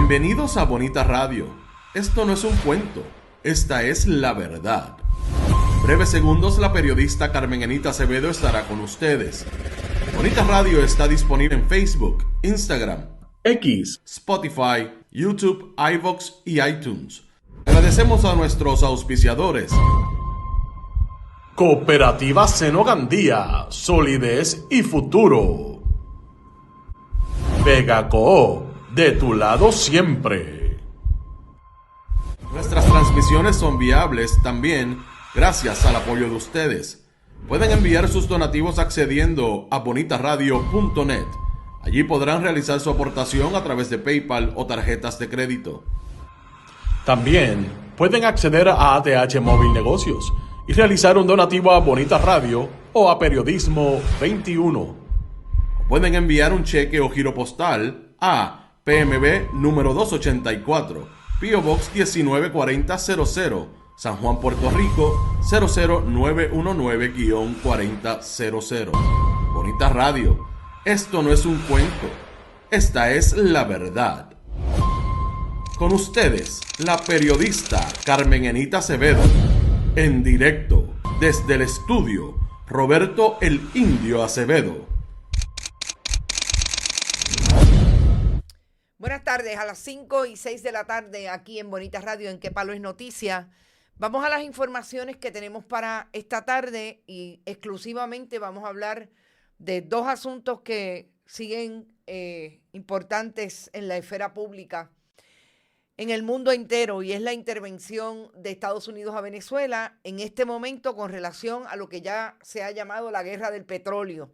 Bienvenidos a Bonita Radio. Esto no es un cuento, esta es la verdad. En breves segundos, la periodista Carmen Anita Acevedo estará con ustedes. Bonita Radio está disponible en Facebook, Instagram, X, Spotify, YouTube, iVoox y iTunes. Agradecemos a nuestros auspiciadores. Cooperativa Seno Gandía, solidez y futuro. Vegaco, de tu lado siempre. Nuestras transmisiones son viables también gracias al apoyo de ustedes. Pueden enviar sus donativos accediendo a bonitaradio.net. Allí podrán realizar su aportación a través de PayPal o tarjetas de crédito. También pueden acceder a ATH Móvil Negocios y realizar un donativo a Bonita Radio o a Periodismo 21. O pueden enviar un cheque o giro postal a PMB número 284, P.O. Box 194000, San Juan, Puerto Rico 00919-4000. Bonita Radio, esto no es un cuento, esta es la verdad. Con ustedes, la periodista Carmen Anita Acevedo, en directo desde el estudio Roberto el Indio Acevedo. Buenas tardes, a las 5:06 de la tarde aquí en Bonita Radio, en Qué Palo es Noticia. Vamos a las informaciones que tenemos para esta tarde y exclusivamente vamos a hablar de dos asuntos que siguen importantes en la esfera pública en el mundo entero, y es la intervención de Estados Unidos a Venezuela en este momento con relación a lo que ya se ha llamado la guerra del petróleo.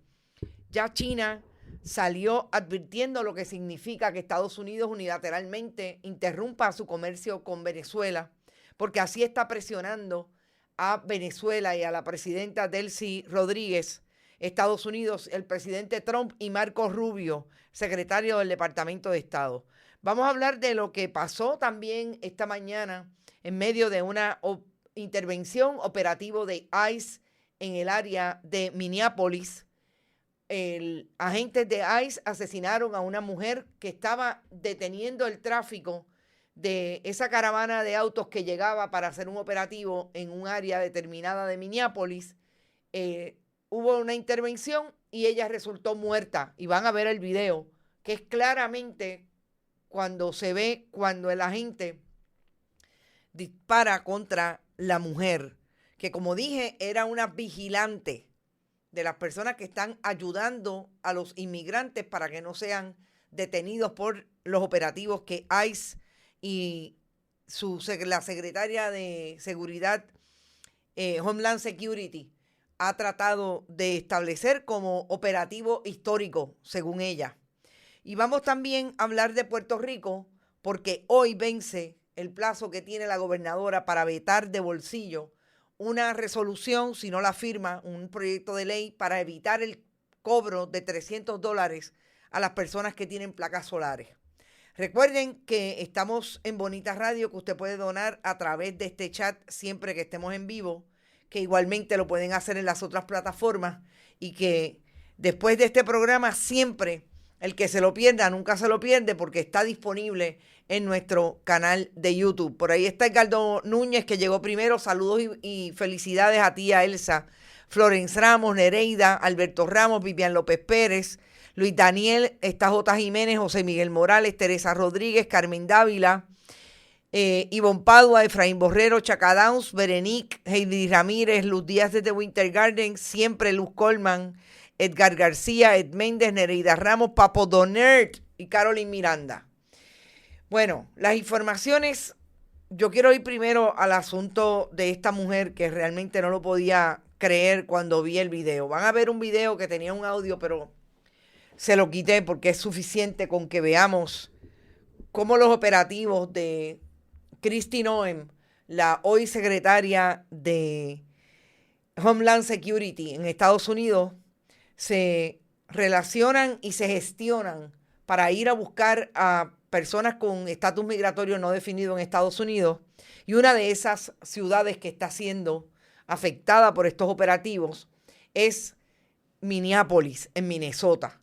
Ya China salió advirtiendo lo que significa que Estados Unidos unilateralmente interrumpa su comercio con Venezuela, porque así está presionando a Venezuela y a la presidenta Delcy Rodríguez, Estados Unidos, el presidente Trump y Marco Rubio, secretario del Departamento de Estado. Vamos a hablar de lo que pasó también esta mañana en medio de una intervención operativo de ICE en el área de Minneapolis. Agentes de ICE asesinaron a una mujer que estaba deteniendo el tráfico de esa caravana de autos que llegaba para hacer un operativo en un área determinada de Minneapolis. Hubo una intervención y ella resultó muerta. Y van a ver el video, que es claramente cuando se ve cuando el agente dispara contra la mujer, que como dije era una vigilante de las personas que están ayudando a los inmigrantes para que no sean detenidos por los operativos que ICE y la secretaria de Seguridad, Homeland Security, ha tratado de establecer como operativo histórico, según ella. Y vamos también a hablar de Puerto Rico, porque hoy vence el plazo que tiene la gobernadora para vetar de bolsillo una resolución, si no la firma, un proyecto de ley para evitar el cobro de $300 a las personas que tienen placas solares. Recuerden que estamos en Bonita Radio, que usted puede donar a través de este chat siempre que estemos en vivo, que igualmente lo pueden hacer en las otras plataformas, y que después de este programa siempre el que se lo pierda nunca se lo pierde, porque está disponible en nuestro canal de YouTube. Por ahí está Edgardo Núñez, que llegó primero. Saludos y felicidades a ti, a Elsa, Florence Ramos, Nereida, Alberto Ramos, Vivian López Pérez, Luis Daniel, está J. Jiménez, José Miguel Morales, Teresa Rodríguez, Carmen Dávila, Ivonne Padua, Efraín Borrero, Chaca Downs, Berenique, Heidi Ramírez, Luz Díaz desde Winter Garden, siempre Luz Colman, Edgar García, Ed Méndez, Nereida Ramos, Papo Donert y Carolyn Miranda. Bueno, las informaciones, yo quiero ir primero al asunto de esta mujer, que realmente no lo podía creer cuando vi el video. Van a ver un video que tenía un audio, pero se lo quité porque es suficiente con que veamos cómo los operativos de Kristi Noem, la hoy secretaria de Homeland Security en Estados Unidos, se relacionan y se gestionan para ir a buscar a personas con estatus migratorio no definido en Estados Unidos. Y una de esas ciudades que está siendo afectada por estos operativos es Minneapolis, en Minnesota.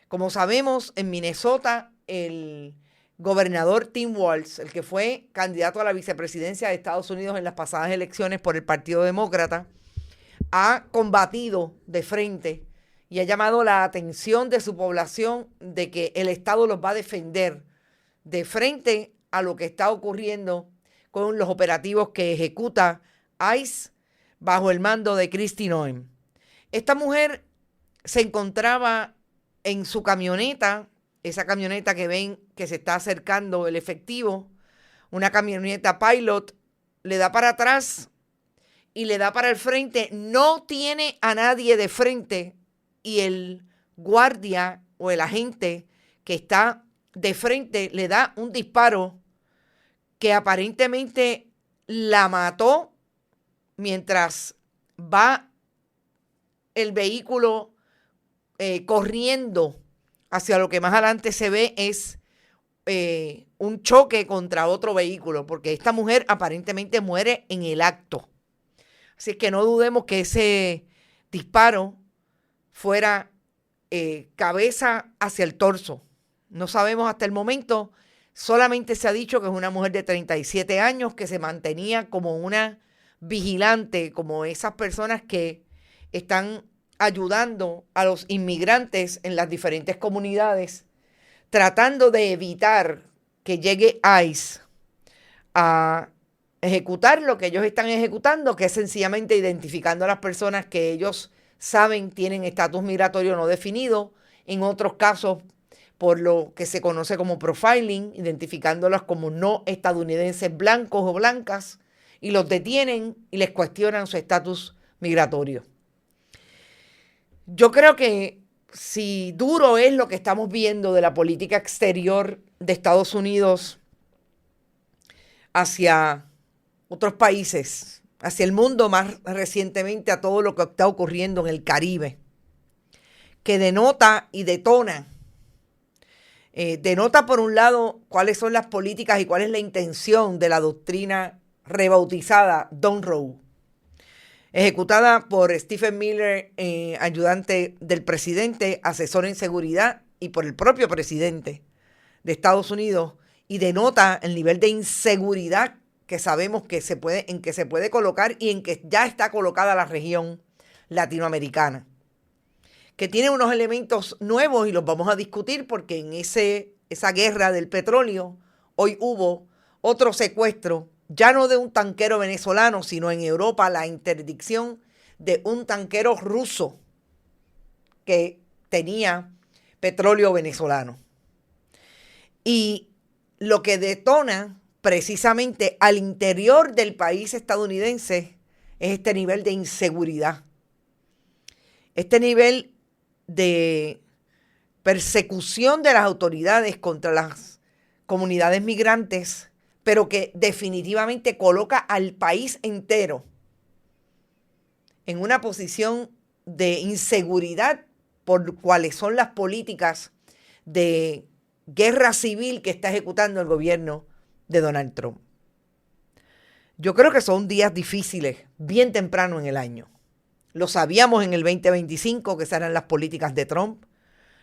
Como sabemos, en Minnesota el gobernador Tim Walz, el que fue candidato a la vicepresidencia de Estados Unidos en las pasadas elecciones por el Partido Demócrata, ha combatido de frente y ha llamado la atención de su población de que el Estado los va a defender de frente a lo que está ocurriendo con los operativos que ejecuta ICE bajo el mando de Kristi Noem. Esta mujer se encontraba en su camioneta, esa camioneta que ven que se está acercando el efectivo, una camioneta Pilot, le da para atrás y le da para el frente, no tiene a nadie de frente y el guardia o el agente que está de frente le da un disparo que aparentemente la mató mientras va el vehículo corriendo hacia lo que más adelante se ve es un choque contra otro vehículo, porque esta mujer aparentemente muere en el acto. Así es que no dudemos que ese disparo fuera cabeza hacia el torso. No sabemos hasta el momento, solamente se ha dicho que es una mujer de 37 años que se mantenía como una vigilante, como esas personas que están ayudando a los inmigrantes en las diferentes comunidades, tratando de evitar que llegue ICE a ejecutar lo que ellos están ejecutando, que es sencillamente identificando a las personas que ellos saben tienen estatus migratorio no definido, en otros casos por lo que se conoce como profiling, identificándolas como no estadounidenses blancos o blancas, y los detienen y les cuestionan su estatus migratorio. Yo creo que si duro es lo que estamos viendo de la política exterior de Estados Unidos hacia otros países, hacia el mundo, más recientemente a todo lo que está ocurriendo en el Caribe, que denota y denota por un lado cuáles son las políticas y cuál es la intención de la doctrina rebautizada Don't Row, ejecutada por Stephen Miller, ayudante del presidente, asesor en seguridad, y por el propio presidente de Estados Unidos, y denota el nivel de inseguridad que sabemos que se puede colocar y en que ya está colocada la región latinoamericana, que tiene unos elementos nuevos y los vamos a discutir porque en esa guerra del petróleo hoy hubo otro secuestro, ya no de un tanquero venezolano, sino en Europa la interdicción de un tanquero ruso que tenía petróleo venezolano. Y lo que detona precisamente al interior del país estadounidense es este nivel de inseguridad, este nivel de persecución de las autoridades contra las comunidades migrantes, pero que definitivamente coloca al país entero en una posición de inseguridad por cuáles son las políticas de guerra civil que está ejecutando el gobierno de Donald Trump. Yo creo que son días difíciles, bien temprano en el año. Lo sabíamos en el 2025 que esas eran las políticas de Trump.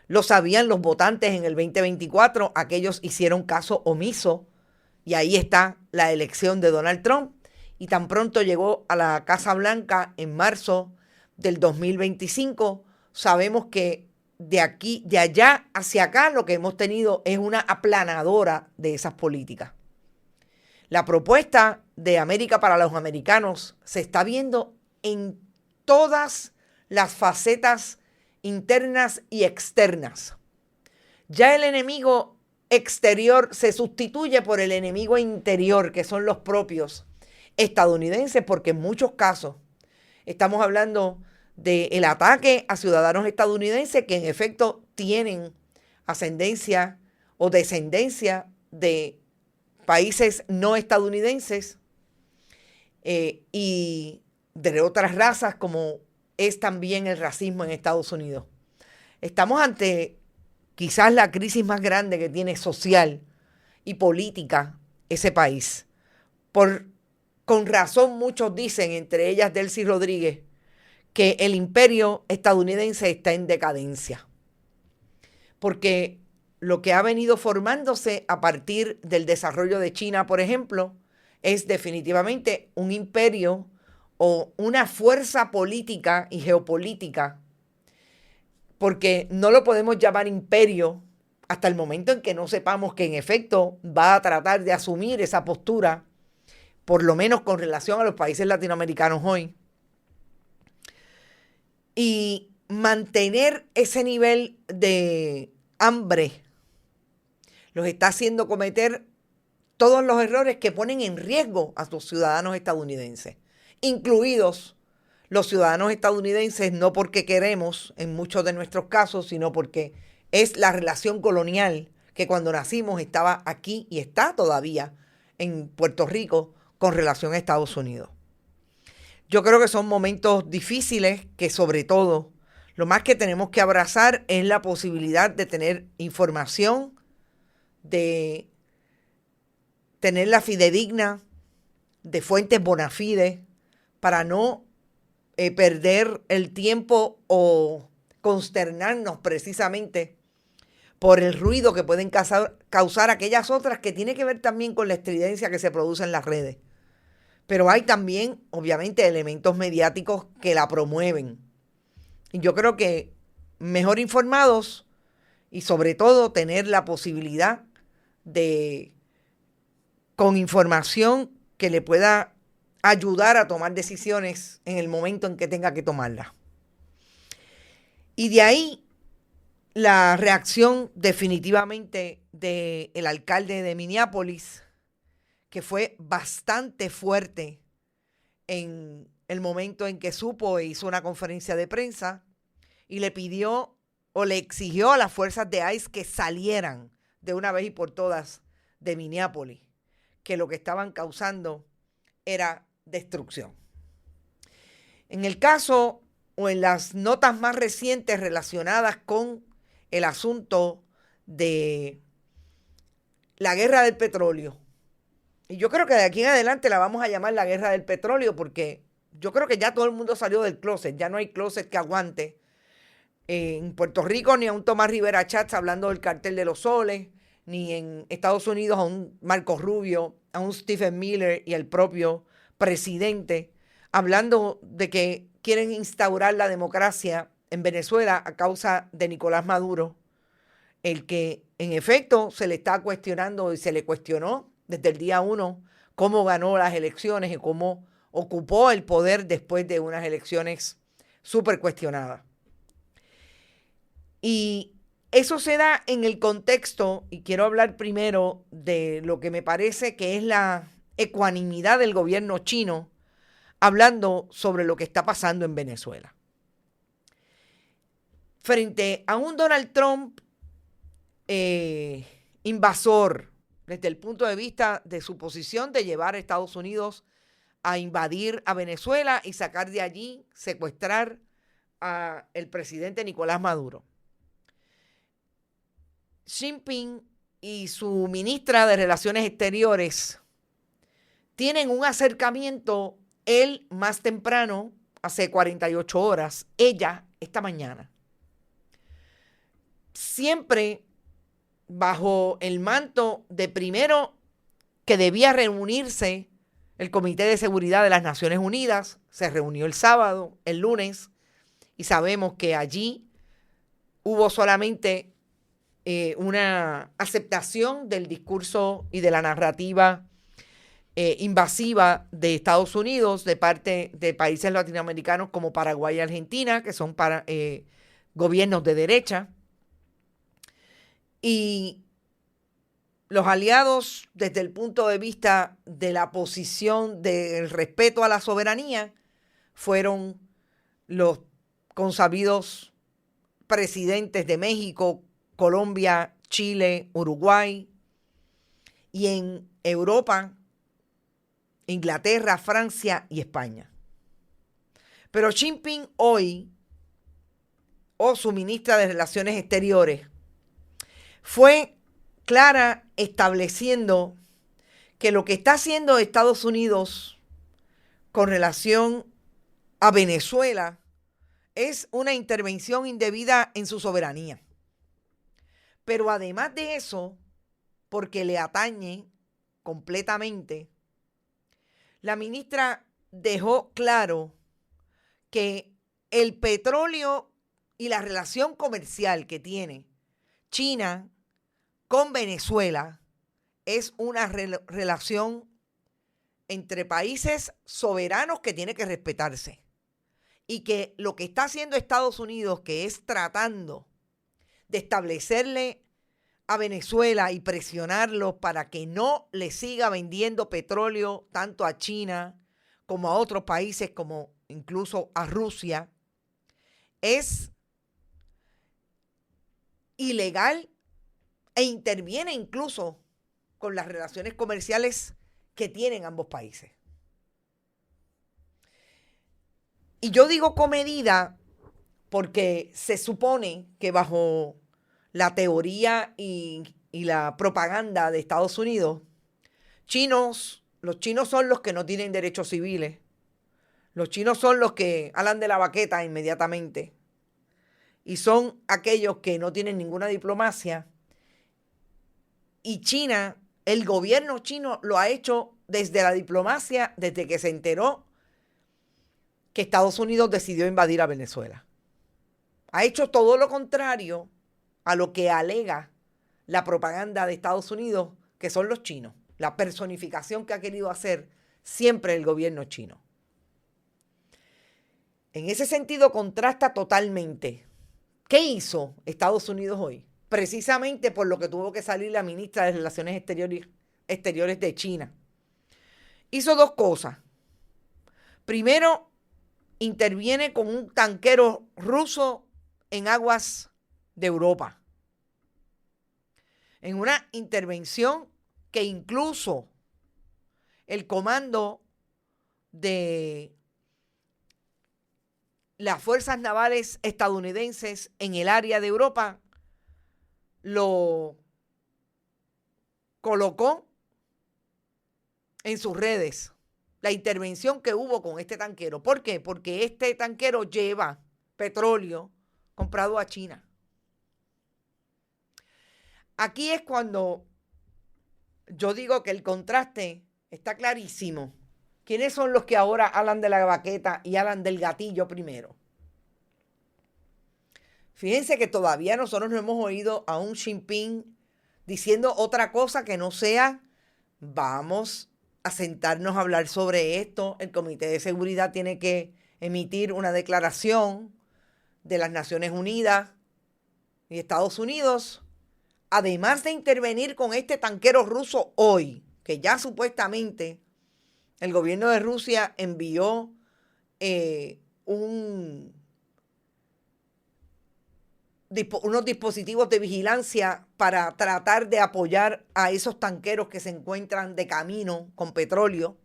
Lo sabían los votantes en el 2024, aquellos hicieron caso omiso. Y ahí está la elección de Donald Trump. Y tan pronto llegó a la Casa Blanca en marzo del 2025, sabemos que de allá hacia acá, lo que hemos tenido es una aplanadora de esas políticas. La propuesta de América para los americanos se está viendo en todas las facetas internas y externas. Ya el enemigo exterior se sustituye por el enemigo interior, que son los propios estadounidenses, porque en muchos casos estamos hablando del ataque a ciudadanos estadounidenses que en efecto tienen ascendencia o descendencia de países no estadounidenses y de otras razas, como es también el racismo en Estados Unidos. Estamos ante quizás la crisis más grande que tiene social y política ese país. Con razón muchos dicen, entre ellas Delcy Rodríguez, que el imperio estadounidense está en decadencia. Porque lo que ha venido formándose a partir del desarrollo de China, por ejemplo, es definitivamente un imperio o una fuerza política y geopolítica, porque no lo podemos llamar imperio hasta el momento en que no sepamos que en efecto va a tratar de asumir esa postura, por lo menos con relación a los países latinoamericanos hoy, y mantener ese nivel de hambre los está haciendo cometer todos los errores que ponen en riesgo a los ciudadanos estadounidenses, incluidos los ciudadanos estadounidenses, no porque queremos en muchos de nuestros casos, sino porque es la relación colonial que cuando nacimos estaba aquí y está todavía en Puerto Rico con relación a Estados Unidos. Yo creo que son momentos difíciles que sobre todo lo más que tenemos que abrazar es la posibilidad de tener información, de tenerla fidedigna, de fuentes bona fide, para no perder el tiempo o consternarnos precisamente por el ruido que pueden causar aquellas otras que tiene que ver también con la estridencia que se produce en las redes. Pero hay también, obviamente, elementos mediáticos que la promueven. Y yo creo que mejor informados y sobre todo tener la posibilidad de, con información que le pueda ayudar a tomar decisiones en el momento en que tenga que tomarlas. Y de ahí la reacción definitivamente del alcalde de Minneapolis, que fue bastante fuerte en el momento en que supo e hizo una conferencia de prensa y le pidió o le exigió a las fuerzas de ICE que salieran de una vez y por todas de Minneapolis, que lo que estaban causando era destrucción. En el caso o en las notas más recientes relacionadas con el asunto de la guerra del petróleo, y yo creo que de aquí en adelante la vamos a llamar la guerra del petróleo porque yo creo que ya todo el mundo salió del closet, ya no hay closet que aguante en Puerto Rico ni a un Tomás Rivera Chats hablando del cartel de los soles, ni en Estados Unidos a un Marco Rubio, a un Stephen Miller y al propio presidente hablando de que quieren instaurar la democracia en Venezuela a causa de Nicolás Maduro, el que en efecto se le está cuestionando y se le cuestionó desde el día 1 cómo ganó las elecciones y cómo ocupó el poder después de unas elecciones súper cuestionadas. Y eso se da en el contexto, y quiero hablar primero de lo que me parece que es la ecuanimidad del gobierno chino, hablando sobre lo que está pasando en Venezuela. Frente a un Donald Trump invasor, desde el punto de vista de su posición de llevar a Estados Unidos a invadir a Venezuela y sacar de allí, secuestrar al presidente Nicolás Maduro. Xi Jinping y su ministra de Relaciones Exteriores tienen un acercamiento, él más temprano, hace 48 horas, ella esta mañana. Siempre bajo el manto de primero que debía reunirse el Comité de Seguridad de las Naciones Unidas, se reunió el sábado, el lunes, y sabemos que allí hubo solamente una aceptación del discurso y de la narrativa invasiva de Estados Unidos de parte de países latinoamericanos como Paraguay y Argentina, que son gobiernos de derecha. Y los aliados, desde el punto de vista de la posición del respeto a la soberanía, fueron los consabidos presidentes de México, Colombia, Chile, Uruguay, y en Europa, Inglaterra, Francia y España. Pero Xi Jinping hoy, o su ministra de Relaciones Exteriores, fue clara estableciendo que lo que está haciendo Estados Unidos con relación a Venezuela es una intervención indebida en su soberanía. Pero además de eso, porque le atañe completamente, la ministra dejó claro que el petróleo y la relación comercial que tiene China con Venezuela es una relación entre países soberanos que tiene que respetarse. Y que lo que está haciendo Estados Unidos, que es tratando de establecerle a Venezuela y presionarlo para que no le siga vendiendo petróleo tanto a China como a otros países, como incluso a Rusia, es ilegal e interviene incluso con las relaciones comerciales que tienen ambos países. Y yo digo comedida porque se supone que bajo la teoría y la propaganda de Estados Unidos, los chinos son los que no tienen derechos civiles. Los chinos son los que hablan de la baqueta inmediatamente. Y son aquellos que no tienen ninguna diplomacia. Y China, el gobierno chino lo ha hecho desde la diplomacia, desde que se enteró que Estados Unidos decidió invadir a Venezuela. Ha hecho todo lo contrario a lo que alega la propaganda de Estados Unidos, que son los chinos, la personificación que ha querido hacer siempre el gobierno chino. En ese sentido contrasta totalmente. ¿Qué hizo Estados Unidos hoy? Precisamente por lo que tuvo que salir la ministra de Relaciones Exteriores de China. Hizo dos cosas. Primero, interviene con un tanquero ruso en aguas de Europa. En una intervención que incluso el comando de las fuerzas navales estadounidenses en el área de Europa lo colocó en sus redes. La intervención que hubo con este tanquero. ¿Por qué? Porque este tanquero lleva petróleo comprado a China. Aquí es cuando yo digo que el contraste está clarísimo. ¿Quiénes son los que ahora hablan de la baqueta y hablan del gatillo primero? Fíjense que todavía nosotros no hemos oído a un Xi Jinping diciendo otra cosa que no sea vamos a sentarnos a hablar sobre esto. El Comité de Seguridad tiene que emitir una declaración de las Naciones Unidas y Estados Unidos, además de intervenir con este tanquero ruso hoy, que ya supuestamente el gobierno de Rusia envió unos dispositivos de vigilancia para tratar de apoyar a esos tanqueros que se encuentran de camino con petróleo.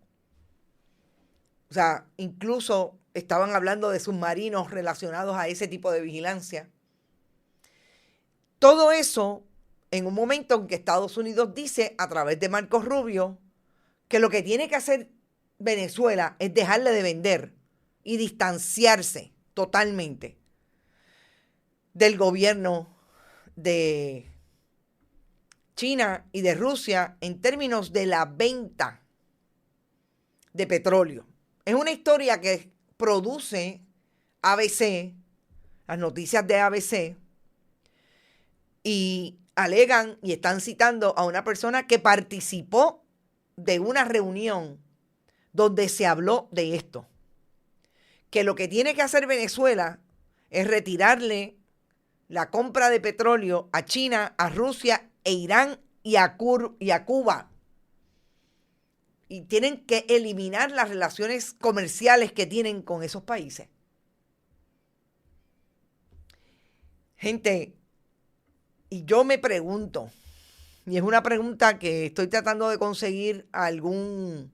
O sea, incluso estaban hablando de submarinos relacionados a ese tipo de vigilancia. Todo eso en un momento en que Estados Unidos dice a través de Marco Rubio que lo que tiene que hacer Venezuela es dejarle de vender y distanciarse totalmente del gobierno de China y de Rusia en términos de la venta de petróleo. Es una historia que produce ABC, las noticias de ABC, y alegan y están citando a una persona que participó de una reunión donde se habló de esto, que lo que tiene que hacer Venezuela es retirarle la compra de petróleo a China, a Rusia e Irán y a Cuba. Y tienen que eliminar las relaciones comerciales que tienen con esos países. Gente, y yo me pregunto, y es una pregunta que estoy tratando de conseguir a algún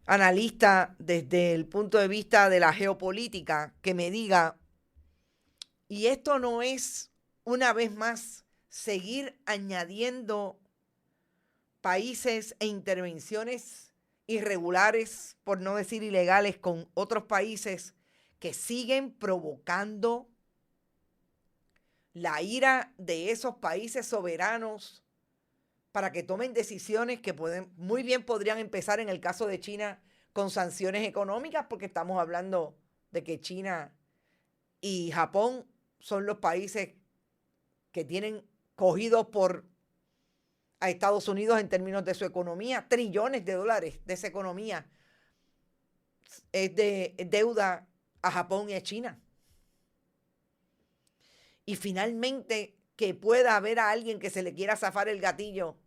analista desde el punto de vista de la geopolítica que me diga, y esto no es, una vez más, seguir añadiendo países e intervenciones irregulares, por no decir ilegales, con otros países que siguen provocando la ira de esos países soberanos para que tomen decisiones que muy bien podrían empezar en el caso de China con sanciones económicas, porque estamos hablando de que China y Japón son los países que tienen cogidos a Estados Unidos en términos de su economía, trillones de dólares de esa economía es de deuda a Japón y a China. Y finalmente que pueda haber a alguien que se le quiera zafar el gatillo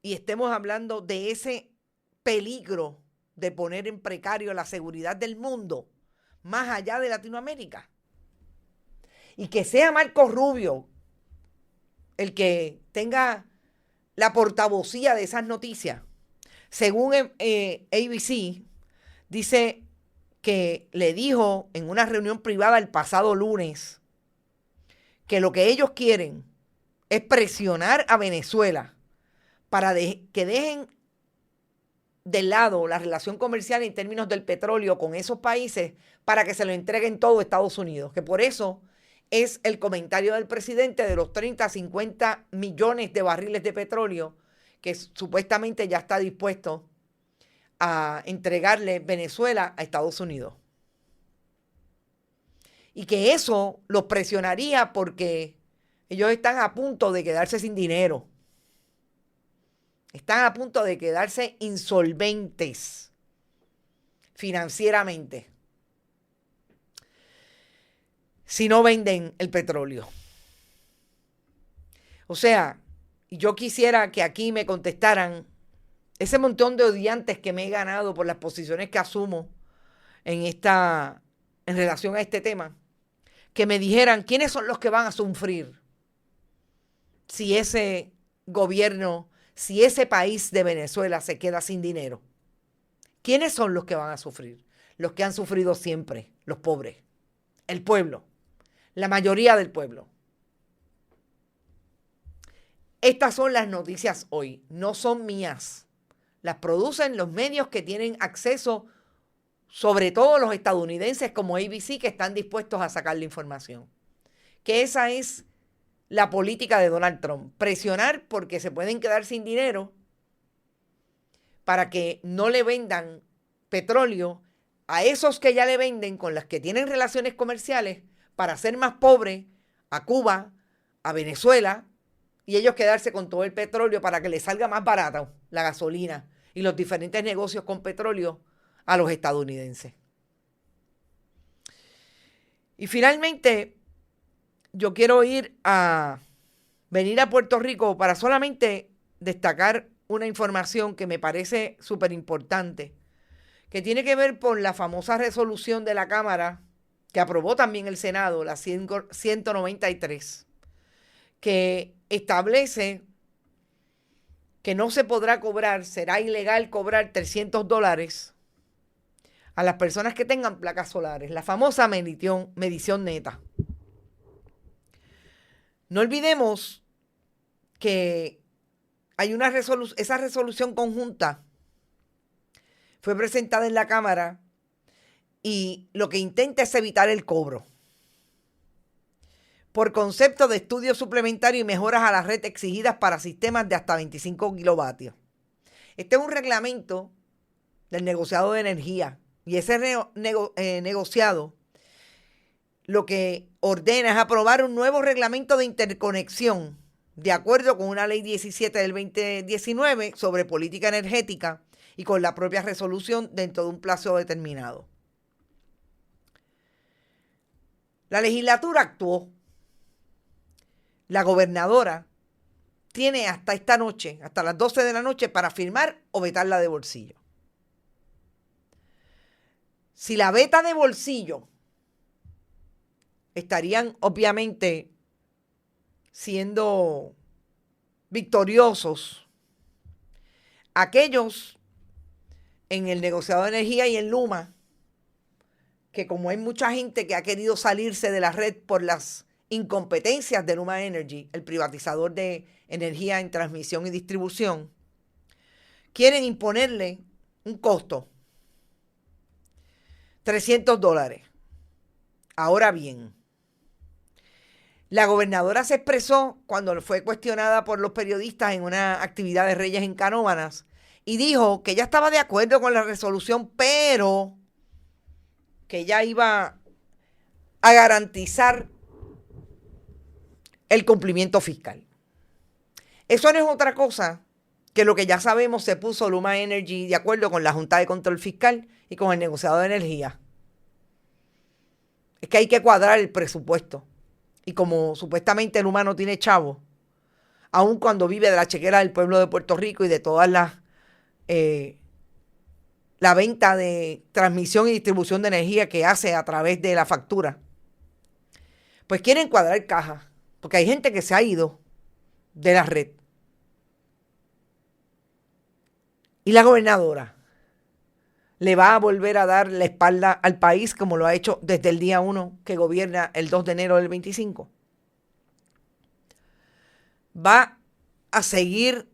y estemos hablando de ese peligro de poner en precario la seguridad del mundo más allá de Latinoamérica. Y que sea Marco Rubio el que tenga la portavocía de esas noticias. Según ABC, dice que le dijo en una reunión privada el pasado lunes que lo que ellos quieren es presionar a Venezuela para que dejen de lado la relación comercial en términos del petróleo con esos países para que se lo entreguen todo a Estados Unidos. Que por eso es el comentario del presidente de los 30 a 50 millones de barriles de petróleo que supuestamente ya está dispuesto a entregarle Venezuela a Estados Unidos. Y que eso los presionaría porque ellos están a punto de quedarse sin dinero. Están a punto de quedarse insolventes financieramente si no venden el petróleo. O sea, yo quisiera que aquí me contestaran ese montón de odiantes que me he ganado por las posiciones que asumo en relación a este tema, que me dijeran quiénes son los que van a sufrir si ese gobierno, si ese país de Venezuela se queda sin dinero. ¿Quiénes son los que van a sufrir? Los que han sufrido siempre, los pobres, el pueblo, la mayoría del pueblo. Estas son las noticias hoy, no son mías. Las producen los medios que tienen acceso, sobre todo los estadounidenses como ABC, que están dispuestos a sacar la información. Que esa es la política de Donald Trump. Presionar porque se pueden quedar sin dinero para que no le vendan petróleo a esos que ya le venden, con las que tienen relaciones comerciales, para hacer más pobre a Cuba, a Venezuela, y ellos quedarse con todo el petróleo para que les salga más barato la gasolina y los diferentes negocios con petróleo a los estadounidenses. Y finalmente, yo quiero venir a Puerto Rico para solamente destacar una información que me parece súper importante, que tiene que ver con la famosa resolución de la Cámara, que aprobó también el Senado, la 193, que establece que no se podrá cobrar, será ilegal cobrar $300 a las personas que tengan placas solares, la famosa medición neta. No olvidemos que hay esa resolución conjunta fue presentada en la Cámara y lo que intenta es evitar el cobro por concepto de estudio suplementario y mejoras a la red exigidas para sistemas de hasta 25 kilovatios. Este es un reglamento del negociado de energía y ese negociado lo que ordena es aprobar un nuevo reglamento de interconexión de acuerdo con una ley 17 del 2019 sobre política energética y con la propia resolución dentro de un plazo determinado. La legislatura actuó. La gobernadora tiene hasta esta noche, hasta las 12 de la noche, para firmar o vetarla de bolsillo. Si la veta de bolsillo, estarían obviamente siendo victoriosos aquellos en el negociado de energía y en Luma, que como hay mucha gente que ha querido salirse de la red por las incompetencias de Luma Energy, el privatizador de energía en transmisión y distribución, quieren imponerle un costo, $300. Ahora bien, La gobernadora se expresó cuando fue cuestionada por los periodistas en una actividad de Reyes en Canóvanas y dijo que ella estaba de acuerdo con la resolución, pero que ella iba a garantizar el cumplimiento fiscal. Eso no es otra cosa que lo que ya sabemos se puso Luma Energy de acuerdo con la Junta de Control Fiscal y con el negociado de energía. Es que hay que cuadrar el presupuesto. Y como supuestamente Luma no tiene chavo, aun cuando vive de la chequera del pueblo de Puerto Rico y de todas las la venta de transmisión y distribución de energía que hace a través de la factura, pues quieren cuadrar caja, porque hay gente que se ha ido de la red. Y la gobernadora le va a volver a dar la espalda al país como lo ha hecho desde el día 1 que gobierna el 2 de enero del 25. Va a seguir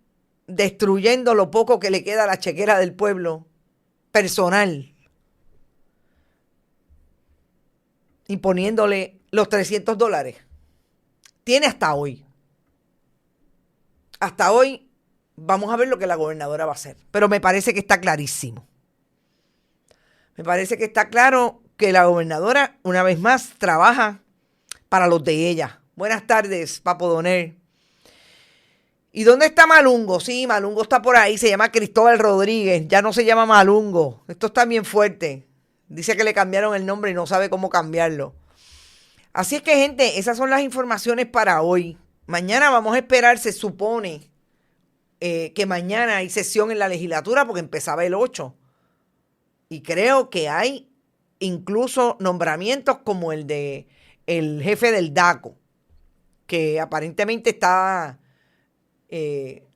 destruyendo lo poco que le queda a la chequera del pueblo personal, imponiéndole los $300. Tiene hasta hoy. Hasta hoy vamos a ver lo que la gobernadora va a hacer. Pero me parece que está clarísimo. Me parece que está claro que la gobernadora, una vez más, trabaja para los de ella. Buenas tardes, Papo Donel. ¿Y dónde está Malungo? Sí, Malungo está por ahí, se llama Cristóbal Rodríguez, ya no se llama Malungo. Esto está bien fuerte. Dice que le cambiaron el nombre y no sabe cómo cambiarlo. Así es que, gente, esas son las informaciones para hoy. Mañana vamos a esperar, se supone que mañana hay sesión en la legislatura porque empezaba el 8. Y creo que hay incluso nombramientos como el de el jefe del DACO, que aparentemente está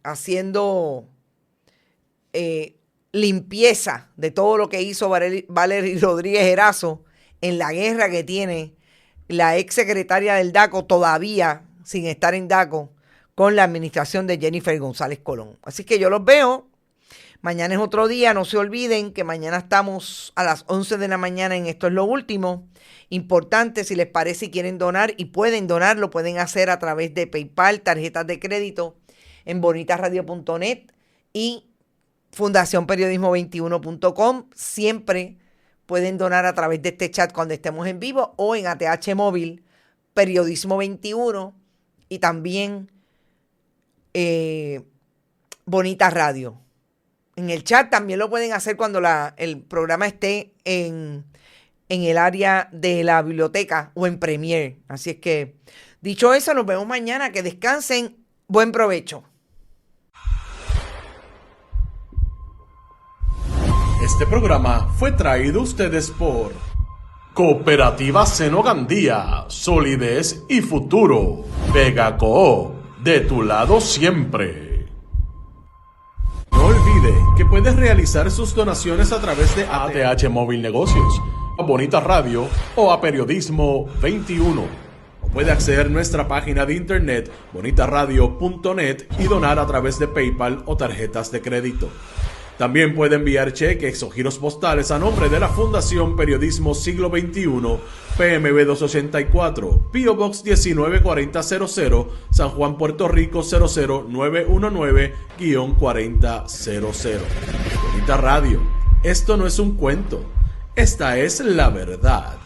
haciendo limpieza de todo lo que hizo Valery Rodríguez Erazo en la guerra que tiene la ex secretaria del DACO, todavía sin estar en DACO, con la administración de Jennifer González Colón. Así que yo los veo. Mañana es otro día, no se olviden que mañana estamos a las 11 de la mañana en Esto es lo Último. Importante, si les parece y quieren donar y pueden donar, lo pueden hacer a través de PayPal, tarjetas de crédito en bonitasradio.net y fundacionperiodismo21.com. Siempre pueden donar a través de este chat cuando estemos en vivo o en ATH Móvil, Periodismo 21 y también Bonita Radio. En el chat también lo pueden hacer cuando el programa esté en el área de la biblioteca o en Premiere. Así es que, dicho eso, nos vemos mañana. Que descansen. Buen provecho. Este programa fue traído a ustedes por Cooperativa Seno Gandía, Solidez y Futuro. Vega Coop, de tu lado siempre. No olvide que puedes realizar sus donaciones a través de ATH Móvil Negocios, a Bonita Radio o a Periodismo 21. O puede acceder a nuestra página de internet bonitaradio.net y donar a través de PayPal o tarjetas de crédito. También puede enviar cheques o giros postales a nombre de la Fundación Periodismo Siglo XXI, PMB 284, P.O. Box 194000, San Juan, Puerto Rico 00919-4000. Bonita Radio, esto no es un cuento, esta es la verdad.